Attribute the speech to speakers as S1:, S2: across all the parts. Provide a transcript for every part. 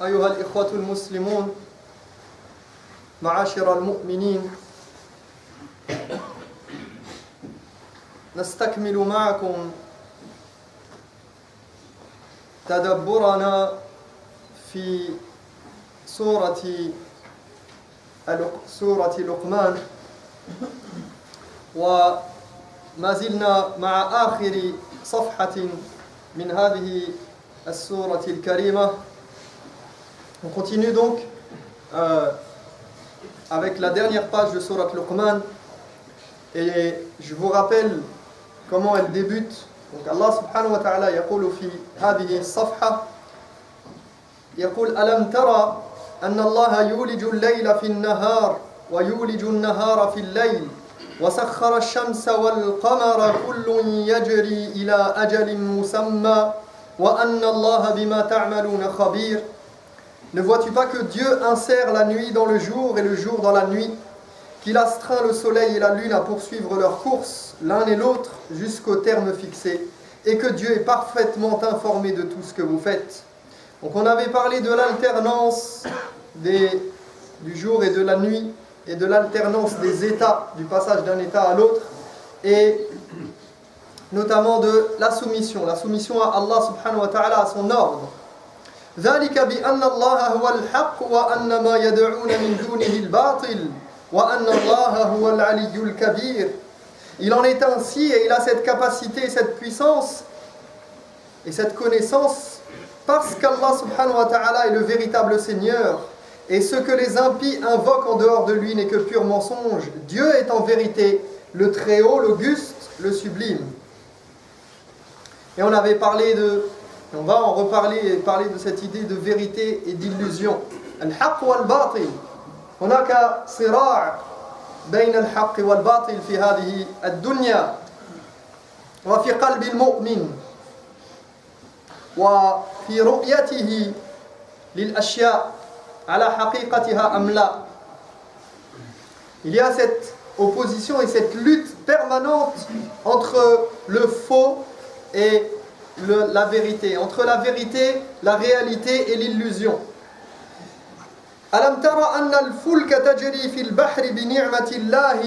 S1: أيها الإخوة المسلمون معاشر المؤمنين نستكمل معكم تدبرنا في سورة لقمان وما زلنا مع آخر صفحة من هذه السورة الكريمة. On continue donc avec la dernière page de Surat Luqman et je vous rappelle comment elle débute. Donc Allah subhanahu wa ta'ala يقول في هذه الصفحة يقول ألم ترى أن الله يولج الليل في النهار ويولج النهار في الليل وسخر الشمس والقمر كل يجري إلى أجل مسمى وأن الله بما تعملون خبير. Ne vois-tu pas que Dieu insère la nuit dans le jour et le jour dans la nuit, qu'il astreint le soleil et la lune à poursuivre leur course, l'un et l'autre, jusqu'au terme fixé, et que Dieu est parfaitement informé de tout ce que vous faites. Donc on avait parlé de l'alternance du jour et de la nuit, et de l'alternance des états, du passage d'un état à l'autre, et notamment de la soumission à Allah subhanahu wa ta'ala, à son ordre. ذلك بأن الله هو الحق وأن ما يدعون من دونه الباطل وأن الله هو العلي الكبير. Il en est ainsi et il a cette capacité, cette puissance et cette connaissance parce qu'Allah subhanahu wa ta'ala est le véritable Seigneur et ce que les impies invoquent en dehors de lui n'est que pur mensonge. Dieu est en vérité le Très-Haut, l'Auguste, le Sublime. Et on avait parlé on va en reparler et parler de cette idée de vérité et d'illusion. Al-haqq wal-batil. هناك صراع بين الحق والباطل في هذه الدنيا وفي قلب المؤمن وفي رؤيته للأشياء على حقيقتها أم لا. Il y a cette opposition et cette lutte permanente entre le faux et la vérité, entre la vérité, la réalité et l'illusion. ألم ترى أن الفلك تجري في البحر بنعمة الله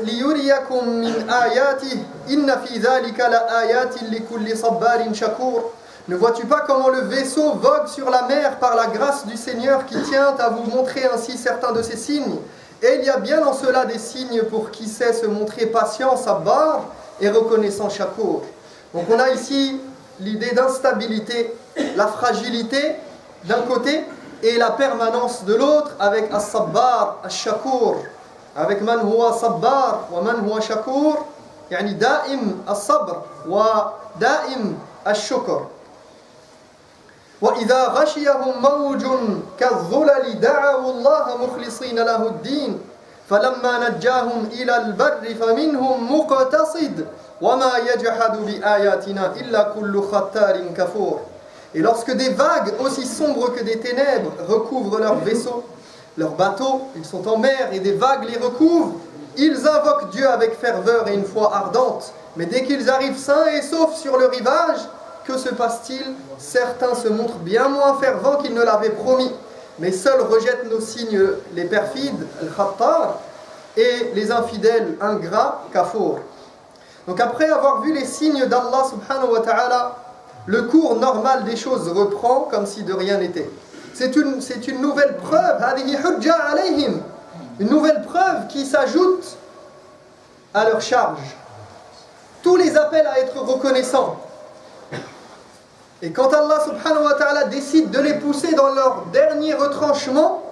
S1: ليريكم من آياته إن في ذلك لآيات لكل صبار شكور. Ne vois-tu pas comment le vaisseau vogue sur la mer par la grâce du Seigneur qui tient à vous montrer ainsi certains de ses signes? Et il y a bien en cela des signes pour qui sait se montrer patient, sabbar et reconnaissant shakur. Donc on a ici l'idée d'instabilité, la fragilité d'un côté et la permanence de l'autre avec as-sabbar, as-shakur. Avec man huwa sabbar wa man huwa shakur, يعني دائم الصبر ودائم الشكر. وإذا غشيهم موج كالظلل دعوا الله مخلصين له الدين فلما نجاهم إلى البر فمنهم مقتصد وما يجحد بآياتنا إلا كل ختار كفور. Et lorsque des vagues aussi sombres que des ténèbres recouvrent leurs vaisseaux, leurs bateaux, ils sont en mer et des vagues les recouvrent, ils invoquent Dieu avec ferveur et une foi ardente. Mais dès qu'ils arrivent sains et saufs sur le rivage, que se passe-t-il? Certains se montrent bien moins fervents qu'ils ne l'avaient promis, mais seuls rejettent nos signes les perfides, al-khattar, et les infidèles ingrats, kafur. Donc après avoir vu les signes d'Allah subhanahu wa ta'ala, le cours normal des choses reprend comme si de rien n'était. C'est une nouvelle preuve, une nouvelle preuve qui s'ajoute à leur charge. Tous les appellent à être reconnaissants. Et quand Allah subhanahu wa ta'ala décide de les pousser dans leur dernier retranchement,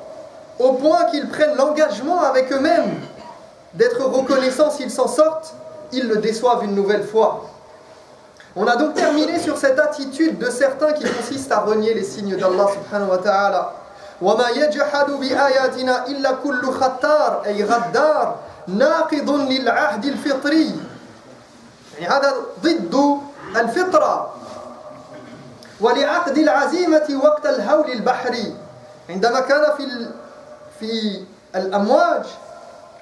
S1: au point qu'ils prennent l'engagement avec eux-mêmes d'être reconnaissants s'ils s'en sortent, ils le déçoivent une nouvelle fois. On a donc terminé sur cette attitude de certains qui consiste à renier les signes d'Allah subhanahu wa ta'ala. وَمَا يَجْحَدُ بِآيَاتِنَا إِلَّا كُلُّ خَطَّارٍ أي غدار ناقض للعهد الفطري. يعني هذا ضد الفطرة ولعقد العزيمة وقت الهول البحري. عندما كان في الأمواج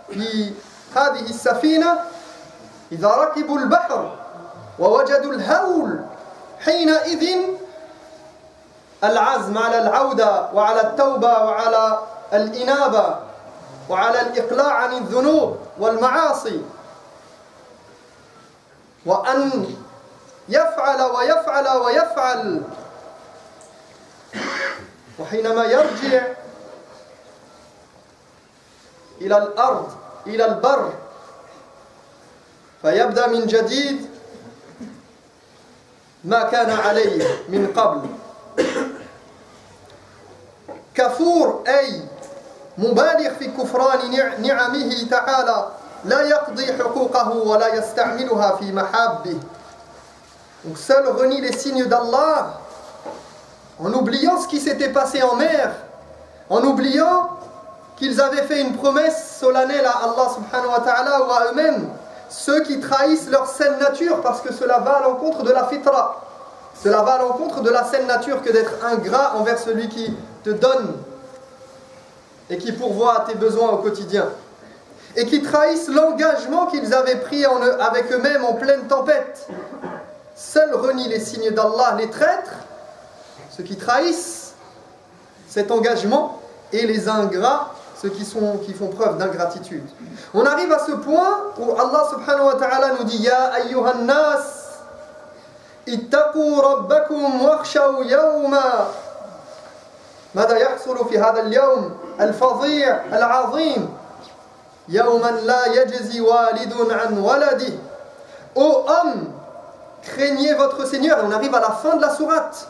S1: في هذه السفينة إذا ركبوا البحر ووجدوا الهول حينئذ العزم على العودة وعلى التوبة وعلى الإنابة وعلى الإقلاع عن الذنوب والمعاصي وأن يفعل ويفعل ويفعل وحينما يرجع إلى الأرض إلى البر فيبدأ من جديد ما كان عليه من قبل كفور أي مبالغ في كفران نعمه تعالى لا يقضي حقوقه ولا يستعملها في محابه. Donc seul renie les signes d'Allah en oubliant ce qui s'était passé en mer, en oubliant qu'ils avaient fait une promesse solennelle à Allah subhanahu wa ta'ala ou à eux-mêmes, ceux qui trahissent leur saine nature, parce que cela va à l'encontre de la fitra, cela va à l'encontre de la saine nature que d'être ingrat envers celui qui te donne et qui pourvoit à tes besoins au quotidien, et qui trahissent l'engagement qu'ils avaient pris avec eux-mêmes en pleine tempête. Seuls renient les signes d'Allah les traîtres, ceux qui trahissent cet engagement, et les ingrats, ceux qui font preuve d'ingratitude. On arrive à ce point où Allah subhanahu wa ta'ala nous dit Ya ayyuhan nas ittaqu rabbakum wakhshaw yawma ماذا يحصل في هذا اليوم الفظيع العظيم يوما لا يجزي والد عن ولده. Ô homme, craignez votre Seigneur. Et on arrive à la fin de la sourate.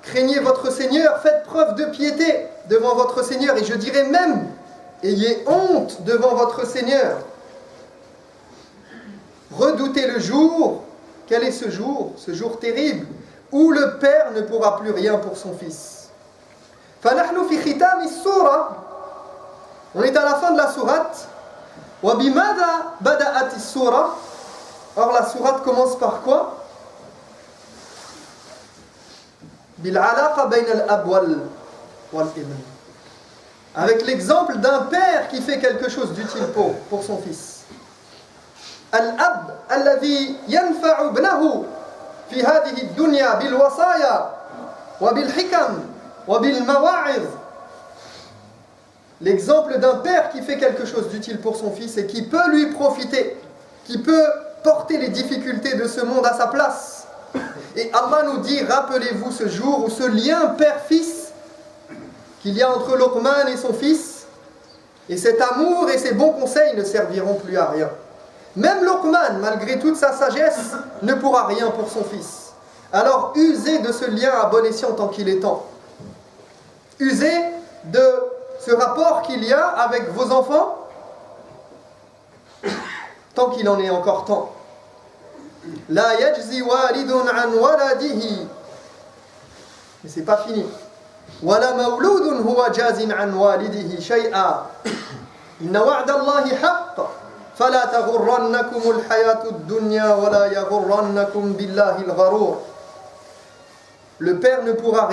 S1: Craignez votre Seigneur, faites preuve de piété devant votre Seigneur. Et je dirais même, ayez honte devant votre Seigneur. Redoutez le jour. Quel est ce jour? Ce jour terrible où le père ne pourra plus rien pour son fils. فنحن في ختام السورة. On est à la fin de la sourate. وبماذا بدأت السورة? Or la sourate commence par quoi? بالعلاقة بين الأب والابن. Avec l'exemple d'un père qui fait quelque chose d'utile pour son fils. الأب الذي ينفع ابنه في هذه الدنيا بالوصايا وبالحكم وبالمواعظ. L'exemple d'un père qui fait quelque chose d'utile pour son fils et qui peut lui profiter, qui peut porter les difficultés de ce monde à sa place. Et Allah nous dit, rappelez-vous ce jour où ce lien père-fils qu'il y a entre Luqman et son fils, et cet amour et ces bons conseils ne serviront plus à rien. Même Luqman, malgré toute sa sagesse, ne pourra rien pour son fils. Alors usez de ce lien à bon escient tant qu'il est temps. Usez de ce rapport qu'il y a avec vos enfants tant qu'il en est encore temps. La yajzi walidun an waladihi. Mais c'est pas fini. Wala mawludun huwa jazin an walidihi shay'a. Inna wa'da Allahi haqq. Fala taghurrannakum al-hayatu ad-dunya wala yaghurrannakum billahi al-gharur. Le père ne pourra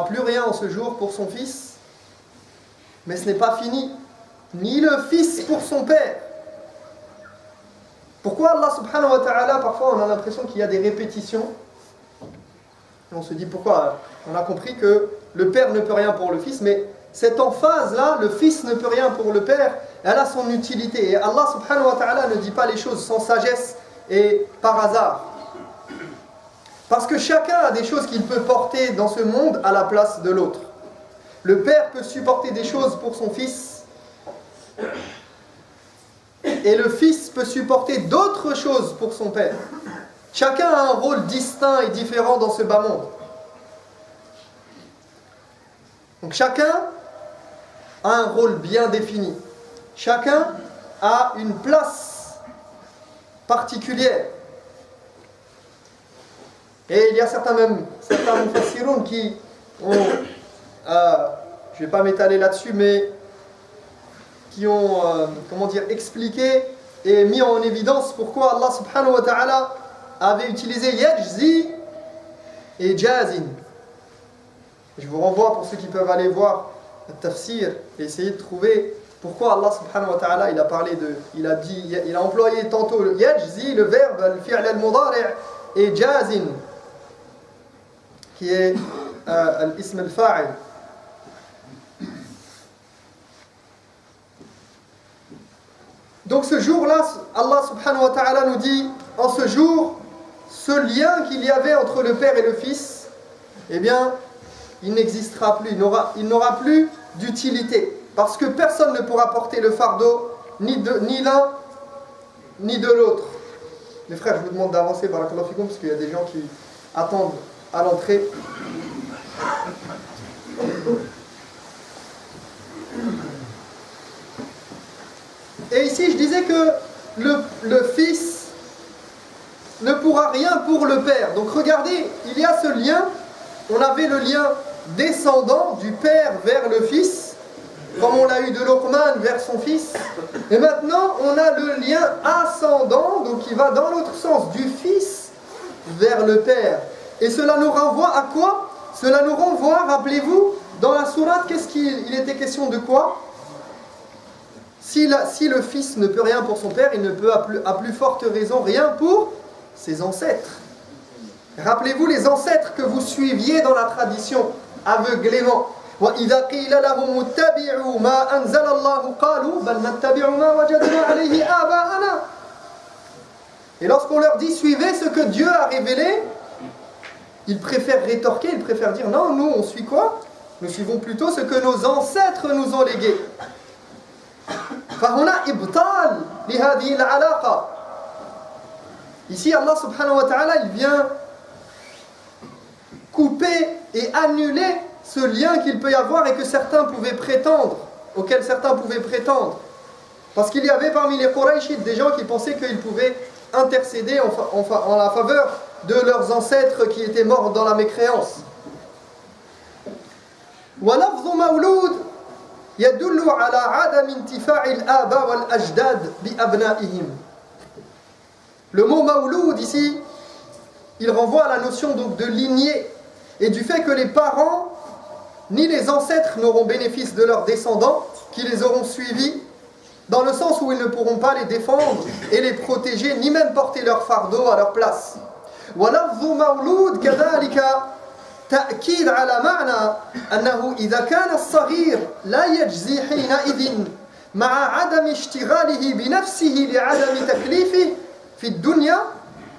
S1: plus rien en ce jour pour son fils. Mais ce n'est pas fini. Ni le fils pour son père. Pourquoi Allah subhanahu wa ta'ala, parfois on a l'impression qu'il y a des répétitions. Et on se dit pourquoi? On a compris que le père ne peut rien pour le fils, mais cette emphase-là, le fils ne peut rien pour le père, elle a son utilité. Et Allah subhanahu wa ta'ala ne dit pas les choses sans sagesse et par hasard. Parce que chacun a des choses qu'il peut porter dans ce monde à la place de l'autre. Le père peut supporter des choses pour son fils. Et le fils peut supporter d'autres choses pour son père. Chacun a un rôle distinct et différent dans ce bas monde. Donc chacun a un rôle bien défini. Chacun a une place particulière. Et il y a certains mufassiroun qui ont, je ne vais pas m'étaler là-dessus, mais qui ont, expliqué et mis en évidence pourquoi Allah subhanahu wa ta'ala avait utilisé yajzi et jazin. Je vous renvoie pour ceux qui peuvent aller voir le tafsir et essayer de trouver pourquoi Allah subhanahu wa ta'ala il a employé tantôt yajzi, le verbe, le fi'l al-mudari' et jazin. qui est al-ism al-fa'il. Donc ce jour-là, Allah subhanahu wa ta'ala nous dit, en ce jour, ce lien qu'il y avait entre le père et le fils, eh bien, il n'existera plus, il n'aura plus d'utilité. Parce que personne ne pourra porter le fardeau, ni l'un, ni de l'autre. Les frères, je vous demande d'avancer, barakallahu fikoum, parce qu'il y a des gens qui attendent à l'entrée. Et ici, je disais que le fils ne pourra rien pour le père. Donc regardez, il y a ce lien. On avait le lien descendant du père vers le fils, comme on l'a eu de Luqman vers son fils. Et maintenant, on a le lien ascendant, donc qui va dans l'autre sens, du fils vers le père. Et cela nous renvoie à quoi? Cela nous renvoie, rappelez-vous, dans la sourate, qu'est-ce qu'il était question de quoi? Si le fils ne peut rien pour son père, il ne peut à plus forte raison rien pour ses ancêtres. Rappelez-vous les ancêtres que vous suiviez dans la tradition aveuglément. وَإِذَا قِيلَ لَهُمُ اتَّبِعُوا مَا أَنزَلَ اللَّهُ قَالُوا بَلْ نَتَّبِعُ مَا وَجَدْنَا عَلَيْهِ آبَاءَنَا. Et lorsqu'on leur dit suivez ce que Dieu a révélé, ils préfèrent rétorquer, ils préfèrent dire non, nous on suit quoi? Nous suivons plutôt ce que nos ancêtres nous ont légué. فهنا إبطال لهذه العلاقة. Ici Allah subhanahu wa ta'ala il vient couper et annuler ce lien qu'il peut y avoir et que certains pouvaient prétendre, auquel certains pouvaient prétendre. Parce qu'il y avait parmi les Qurayshites des gens qui pensaient qu'ils pouvaient intercéder en la faveur de leurs ancêtres qui étaient morts dans la mécréance. وَلَفْظُ مَوْلُودٍ يدل على عدم انتفاع الآباء والأجداد بأبنائهم. Le mot mawloud ici, il renvoie à la notion donc de lignée et du fait que les parents ni les ancêtres n'auront bénéfice de leurs descendants qui les auront suivis, dans le sens où ils ne pourront pas les défendre et les protéger, ni même porter leur fardeau à leur place. وَلَفْظُ مَوْلُودٍ كَذَلِكَ تأكيد على معنى أنه إذا كان الصغير لا يجزي حينئذ مع عدم اشتغاله بنفسه لعدم تكليفه في الدنيا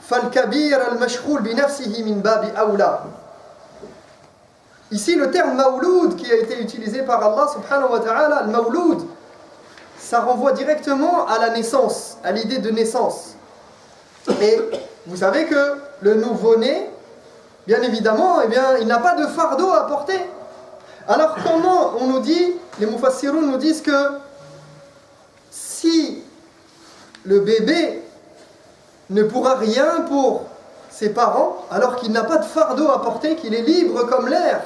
S1: فالكبير المشغول بنفسه من باب أولى. Ici le terme mawloud qui a été utilisé par Allah subhanahu wa ta'ala, le mawloud, ça renvoie directement à la naissance, à l'idée de naissance. Et vous savez que le nouveau-né, bien évidemment, eh bien, il n'a pas de fardeau à porter. Alors comment on nous dit, les mufassiroun nous disent que si le bébé ne pourra rien pour ses parents, alors qu'il n'a pas de fardeau à porter, qu'il est libre comme l'air,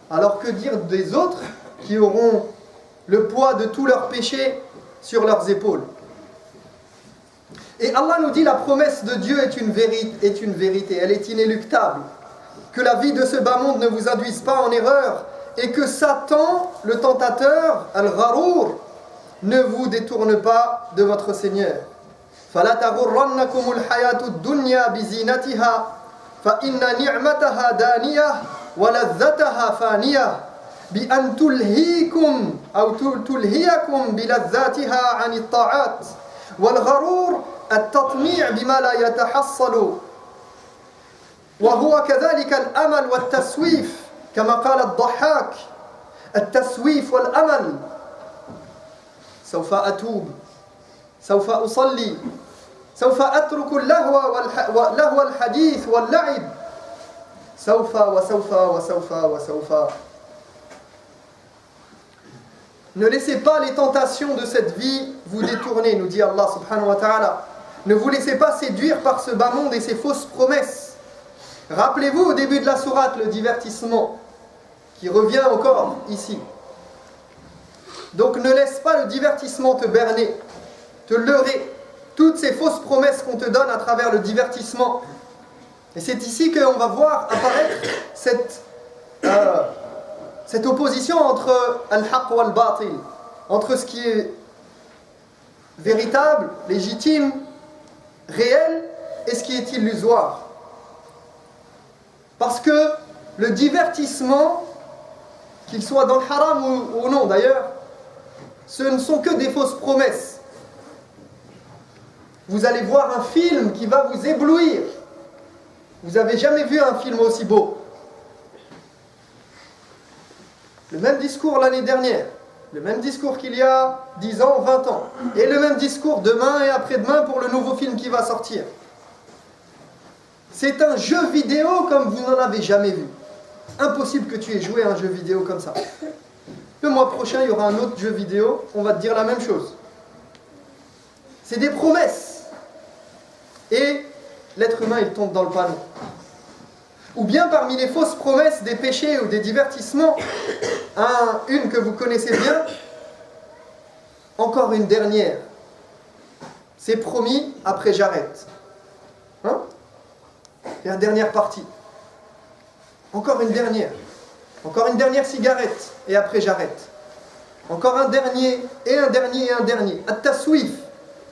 S1: alors que dire des autres qui auront le poids de tous leurs péchés sur leurs épaules? Et Allah nous dit la promesse de Dieu est une vérité, elle est inéluctable. Que la vie de ce bas monde ne vous induise pas en erreur et que Satan, le tentateur, al-gharour, ne vous détourne pas de votre Seigneur. فَلَا تَغُرَّنَّكُمُ الْحَيَاةُ الدُّنْيَا بِزِينَتِهَا فَإِنَّ نِعْمَتَهَا دَانِيَةٌ وَلَذَّتَهَا فَانِيَةٌ بِأَنْ تُلْهِيكُمْ أو تُلْهِيَكُمْ بِلَذَّاتِهَا عَنِ الطَّاعَاتِ والغرور التطميع بما لا يتحصل وهو كذلك الأمل والتسويف كما قال الضحاك التسويف والأمل سوف أتوب سوف أصلي سوف أترك اللهو الحديث واللعب سوف وسوف وسوف وسوف. Ne laissez pas les tentations de cette vie vous détourner, nous dit Allah subhanahu wa ta'ala. Ne vous laissez pas séduire par ce bas monde et ses fausses promesses. Rappelez-vous au début de la sourate le divertissement qui revient encore ici. Donc ne laisse pas le divertissement te berner, te leurrer. Toutes ces fausses promesses qu'on te donne à travers le divertissement. Et c'est ici qu'on va voir apparaître cette opposition entre al-haqq wal batil, entre ce qui est véritable, légitime, réel et ce qui est illusoire. Parce que le divertissement, qu'il soit dans le haram ou non d'ailleurs, ce ne sont que des fausses promesses. Vous allez voir un film qui va vous éblouir. Vous n'avez jamais vu un film aussi beau. Le même discours l'année dernière, le même discours qu'il y a 10 ans, 20 ans, et le même discours demain et après-demain pour le nouveau film qui va sortir. C'est un jeu vidéo comme vous n'en avez jamais vu. Impossible que tu aies joué à un jeu vidéo comme ça. Le mois prochain, il y aura un autre jeu vidéo, on va te dire la même chose. C'est des promesses. Et l'être humain, il tombe dans le panneau. Ou bien parmi les fausses promesses des péchés ou des divertissements, une que vous connaissez bien, encore une dernière. C'est promis, après j'arrête. Hein? La dernière partie. Encore une dernière cigarette, et après j'arrête. Encore un dernier, et un dernier, et un dernier. At-taswif,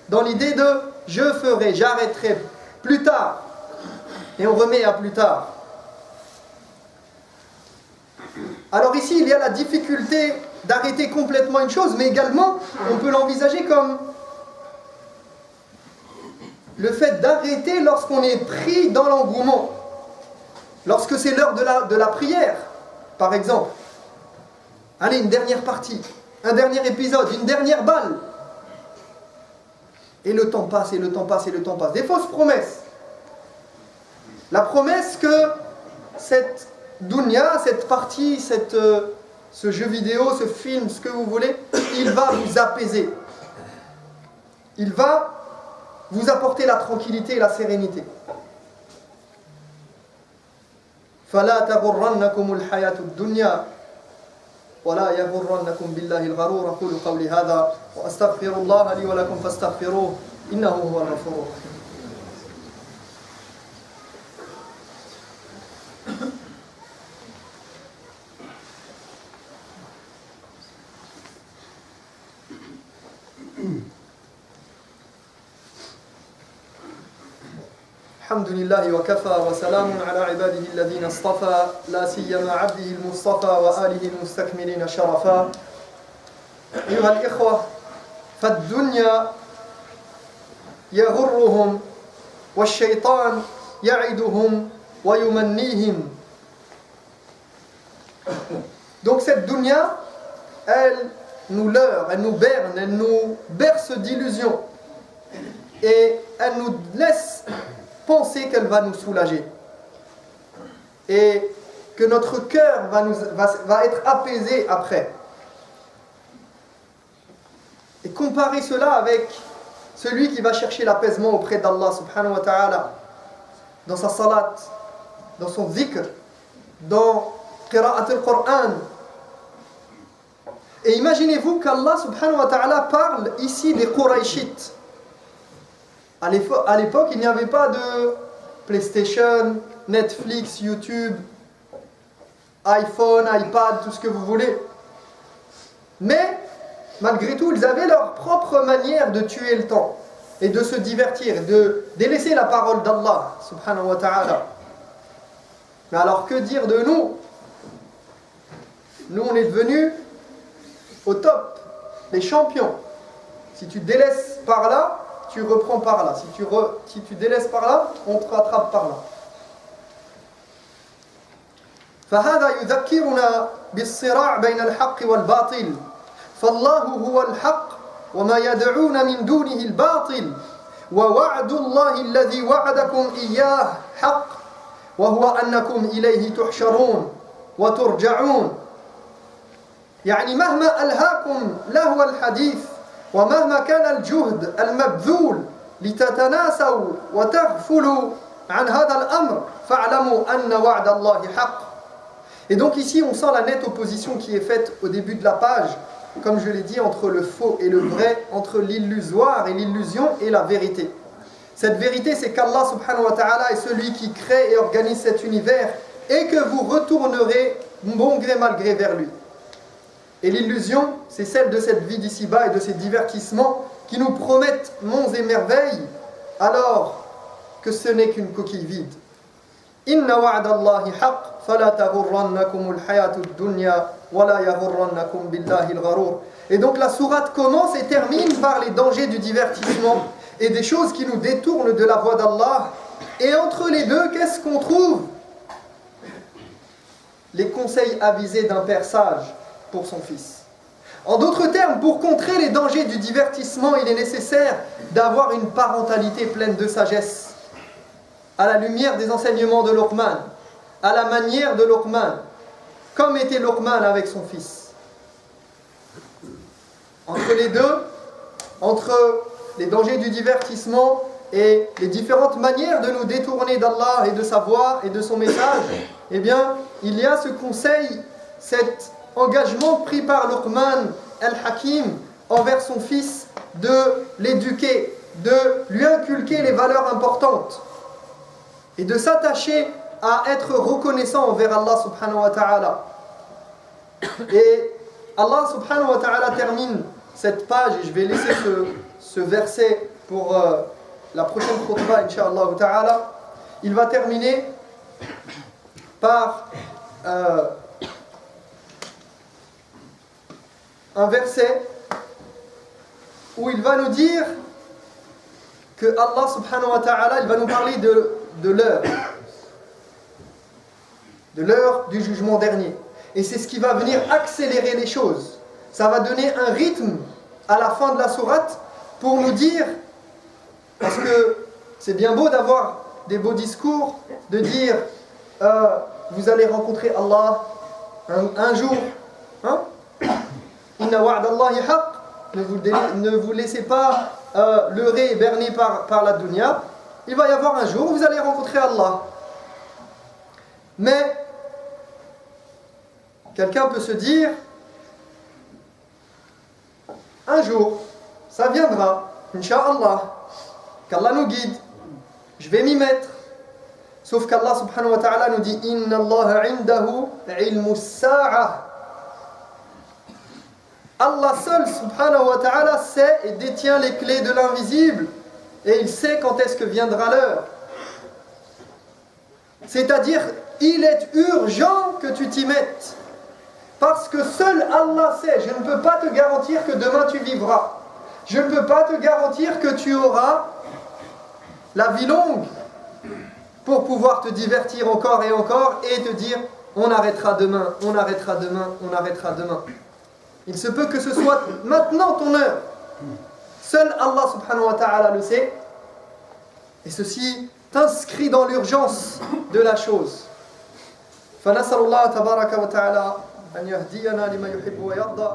S1: dans l'idée de je ferai, j'arrêterai plus tard. Et on remet à plus tard. Alors ici, il y a la difficulté d'arrêter complètement une chose, mais également, on peut l'envisager comme le fait d'arrêter lorsqu'on est pris dans l'engouement. Lorsque c'est l'heure de la prière, par exemple. Allez, une dernière partie, un dernier épisode, une dernière balle. Et le temps passe, et le temps passe, et le temps passe. Des fausses promesses. La promesse que cette dunya, cette partie, ce jeu vidéo, ce film, ce que vous voulez, il va vous apaiser. Il va vous apporter la tranquillité et la sérénité. فلا تغرنكم الحياة الدنيا ولا يغرنكم بالله الغرور. أقول قولي هذا وأستغفر الله لي ولكم فاستغفروه إنه هو الغفور الرحيم. الحمد لله وكفى وسلام على عباده الذين اصطفى لا سيما عبده المصطفى وآله المستكملين شرفا. أيها الإخوة، فالدنيا يغرهم والشيطان يعدهم ويمنيهم. Donc cette dunya, elle nous leurre, elle nous berne, elle nous berce d'illusions et elle nous laisse penser qu'elle va nous soulager et que notre cœur va être apaisé après. Et comparer cela avec celui qui va chercher l'apaisement auprès d'Allah subhanahu wa ta'ala dans sa salat, dans son zikr, dans qira'at al-Qur'an. Et imaginez-vous qu'Allah subhanahu wa ta'ala parle ici des Qurayshites. À l'époque, il n'y avait pas de PlayStation, Netflix, YouTube, iPhone, iPad, tout ce que vous voulez. Mais, malgré tout, ils avaient leur propre manière de tuer le temps et de se divertir, de délaisser la parole d'Allah, subhanahu wa ta'ala. Mais alors, que dire de nous? Nous, on est devenus au top, les champions. Si tu délaisses par là, tu reprends par là. Si tu délaisses par là, on te rattrape par là. فهذا يذكرنا بالصراع بين الحق والباطل. فالله هو الحق وما يدعون من دونه الباطل. ووعد الله الذي وعدكم إياه حق وهو أنكم إليه تحشرون وترجعون. يعني مهما ألهاكم لهو الحديث ومهما كان الجهد المبذول لتتناسوا وتغفلوا عن هذا الأمر فاعلموا أن وعد الله حق. Et donc ici on sent la nette opposition qui est faite au début de la page, comme je l'ai dit, entre le faux et le vrai, entre l'illusoire et l'illusion et la vérité. Cette vérité, c'est qu'Allah subhanahu wa ta'ala est celui qui crée et organise cet univers et que vous retournerez bon gré mal gré vers lui. Et l'illusion, c'est celle de cette vie d'ici-bas et de ces divertissements qui nous promettent monts et merveilles, alors que ce n'est qu'une coquille vide. Inna wa'da Allahi haqq, fala taghurrannakum al-hayatu ad-dunya, wa la yaghurrannakum billahi al-gharur. Et donc la sourate commence et termine par les dangers du divertissement et des choses qui nous détournent de la voie d'Allah. Et entre les deux, qu'est-ce qu'on trouve? Les conseils avisés d'un père sage pour son fils. En d'autres termes, pour contrer les dangers du divertissement, il est nécessaire d'avoir une parentalité pleine de sagesse, à la lumière des enseignements de Luqman, à la manière de Luqman, comme était Luqman avec son fils. Entre les deux, entre les dangers du divertissement et les différentes manières de nous détourner d'Allah et de sa voie et de son message, eh bien, il y a ce conseil, cet engagement pris par Luqman al-Hakim envers son fils de l'éduquer, de lui inculquer les valeurs importantes et de s'attacher à être reconnaissant envers Allah subhanahu wa ta'ala. Et Allah subhanahu wa ta'ala termine cette page, et je vais laisser ce verset pour la prochaine khutbah, incha'Allah ta'ala. Il va terminer par un verset où il va nous dire que Allah subhanahu wa ta'ala, il va nous parler de l'heure du jugement dernier. Et c'est ce qui va venir accélérer les choses. Ça va donner un rythme à la fin de la sourate pour nous dire, parce que c'est bien beau d'avoir des beaux discours, de dire vous allez rencontrer Allah un jour, hein? Inna wa'da Allahi haqq, ne vous laissez pas leurrer et berner par la dunya. Il va y avoir un jour où vous allez rencontrer Allah. Mais quelqu'un peut se dire, un jour, ça viendra, incha'Allah, qu'Allah nous guide, je vais m'y mettre. Sauf qu'Allah subhanahu wa ta'ala nous dit, Inna Allah indahu ilmu sa'a. Allah seul subhanahu wa ta'ala sait et détient les clés de l'invisible, et il sait quand est-ce que viendra l'heure. C'est-à-dire, il est urgent que tu t'y mettes. Parce que seul Allah sait. Je ne peux pas te garantir que demain tu vivras. Je ne peux pas te garantir que tu auras la vie longue pour pouvoir te divertir encore et te dire on arrêtera demain, on arrêtera demain, on arrêtera demain. Il se peut que ce soit maintenant ton heure. Seul Allah subhanahu wa ta'ala le sait. Et ceci t'inscrit dans l'urgence de la chose. فنسأل الله تبارك وتعالى أن يهدينا لما يحب ويرضى